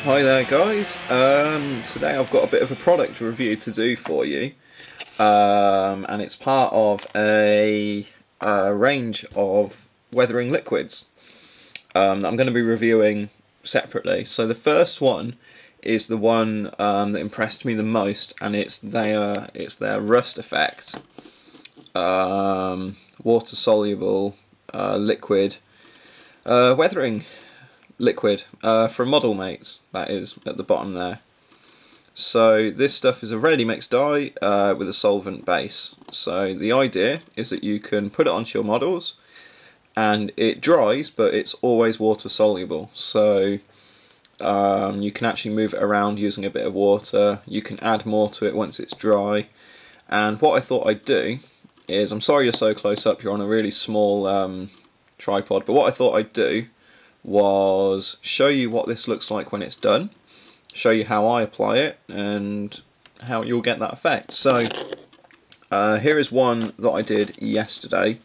Hi there guys, today I've got a bit of a product review to do for you, and it's part of a range of weathering liquids that I'm going to be reviewing separately. So the first one is the one that impressed me the most, and it's their rust effect, water soluble liquid weathering liquid from ModelMates, that is, at the bottom there. So this stuff is a ready mixed dye with a solvent base. So the idea is that you can put it onto your models and it dries, but it's always water soluble. So you can actually move it around using a bit of water. You can add more to it once it's dry. And what I thought I'd do is, I'm sorry you're so close up, you're on a really small tripod, but what I thought I'd do was show you what this looks like when it's done, show you how I apply it and how you'll get that effect. So here is one that I did yesterday.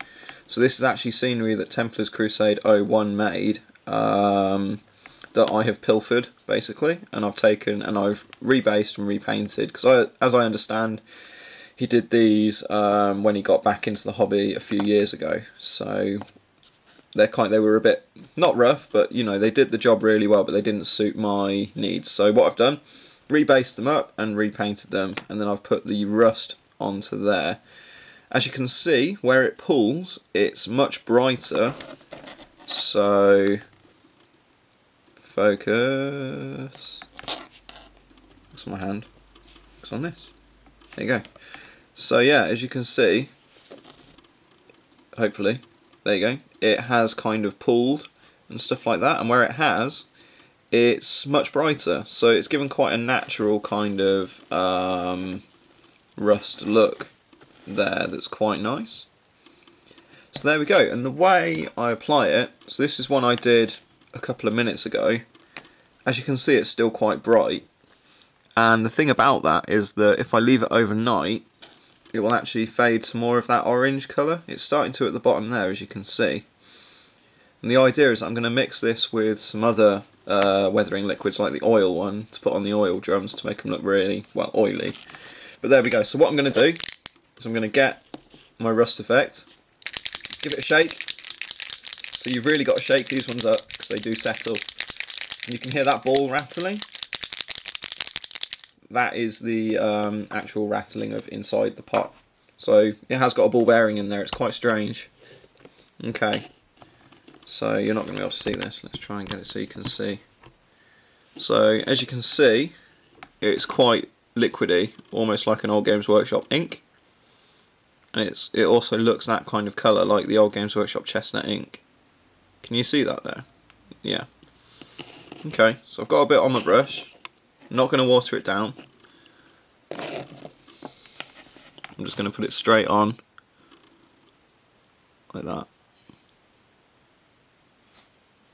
So this is actually scenery that Templars Crusade 01 made, that I have pilfered basically, and I've taken and I've rebased and repainted, because as I understand, he did these when he got back into the hobby a few years ago. So they were a bit, not rough, but you know, they did the job really well, but they didn't suit my needs. So what I've done, rebased them up and repainted them, and then I've put the rust onto there. As you can see, where it pulls, it's much brighter. So focus. What's my hand? It's on this. There you go. So yeah, as you can see, hopefully, there you go, it has kind of pulled and stuff like that, and where it has, it's much brighter, so it's given quite a natural kind of rust look there that's quite nice. So there we go, and the way I apply it, so this is one I did a couple of minutes ago. As you can see, it's still quite bright, and the thing about that is that if I leave it overnight, it will actually fade to more of that orange colour. It's starting to at the bottom there, as you can see. And the idea is that I'm going to mix this with some other weathering liquids, like the oil one, to put on the oil drums to make them look really, well, oily. But there we go. So what I'm going to do is I'm going to get my rust effect, give it a shake. So you've really got to shake these ones up because they do settle. And you can hear that ball rattling. That is the actual rattling of inside the pot. So it has got a ball bearing in there, it's quite strange. Okay, so you're not going to be able to see this, let's try and get it so you can see. So as you can see, it's quite liquidy, almost like an Old Games Workshop ink. And it also looks that kind of colour, like the Old Games Workshop chestnut ink. Can you see that there? Yeah. Okay, so I've got a bit on the brush. I'm not going to water it down. I'm just going to put it straight on, like that.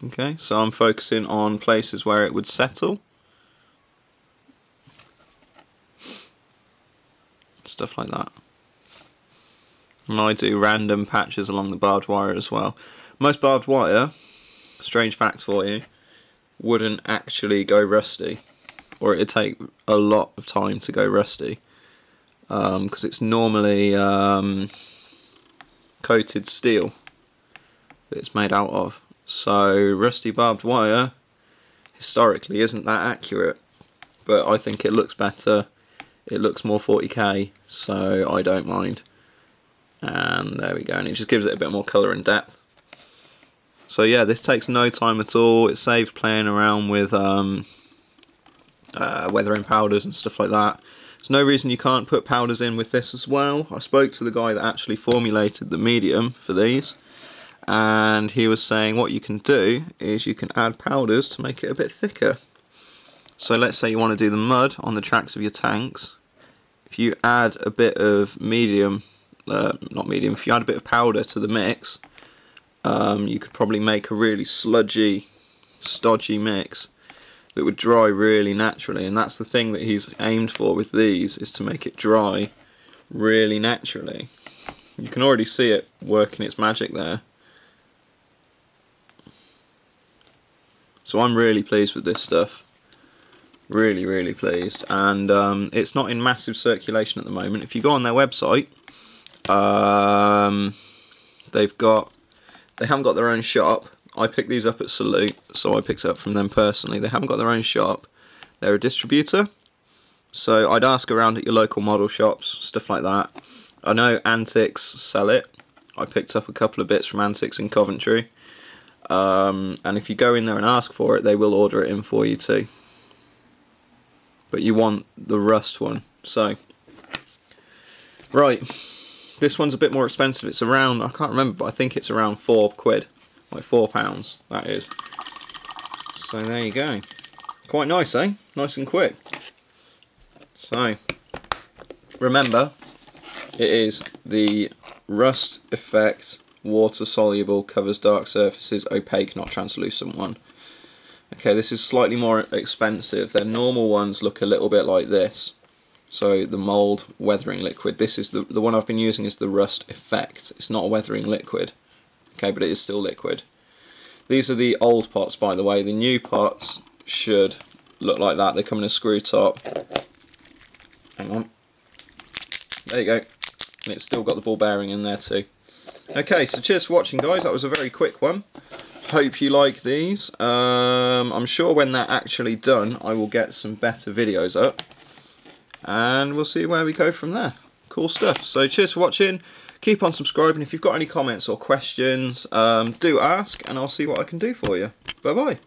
Okay, so I'm focusing on places where it would settle. Stuff like that. And I do random patches along the barbed wire as well. Most barbed wire, strange fact for you, wouldn't actually go rusty, or it'd take a lot of time to go rusty, because it's normally coated steel that it's made out of. So rusty barbed wire historically isn't that accurate, but I think it looks better, it looks more 40k, so I don't mind. And there we go, and it just gives it a bit more colour and depth. So yeah, this takes no time at all. It saves playing around with weathering powders and stuff like that. There's no reason you can't put powders in with this as well. I spoke to the guy that actually formulated the medium for these, and he was saying what you can do is you can add powders to make it a bit thicker. So let's say you want to do the mud on the tracks of your tanks. If you add a bit of medium, if you add a bit of powder to the mix, you could probably make a really sludgy, stodgy mix that would dry really naturally, and that's the thing that he's aimed for with these, is to make it dry really naturally. You can already see it working its magic there. So I'm really pleased with this stuff. Really pleased. And it's not in massive circulation at the moment. If you go on their website, they haven't got their own shop. I picked these up at Salute, so I picked it up from them personally. They haven't got their own shop. They're a distributor. So I'd ask around at your local model shops, stuff like that. I know Antics sell it. I picked up a couple of bits from Antics in Coventry. And if you go in there and ask for it, they will order it in for you too. But you want the rust one. So, right, this one's a bit more expensive. It's around, I can't remember, but I think it's around £4, like £4, that is. So there you go. Quite nice, eh? Nice and quick. So, remember, it is the Rust Effect Water Soluble, Covers Dark Surfaces, Opaque, Not Translucent one. Okay, this is slightly more expensive. Their normal ones look a little bit like this. So the mould weathering liquid. This is the one I've been using is the Rust Effect. It's not a weathering liquid. Okay, but it is still liquid. These are the old pots, by the way. The new pots should look like that. They come in a screw top. Hang on. There you go. And it's still got the ball bearing in there too. Okay, so cheers for watching, guys. That was a very quick one. Hope you like these. I'm sure when they're actually done, I will get some better videos up. And we'll see where we go from there. Cool stuff. So cheers for watching. Keep on subscribing. If you've got any comments or questions, do ask, and I'll see what I can do for you. Bye-bye.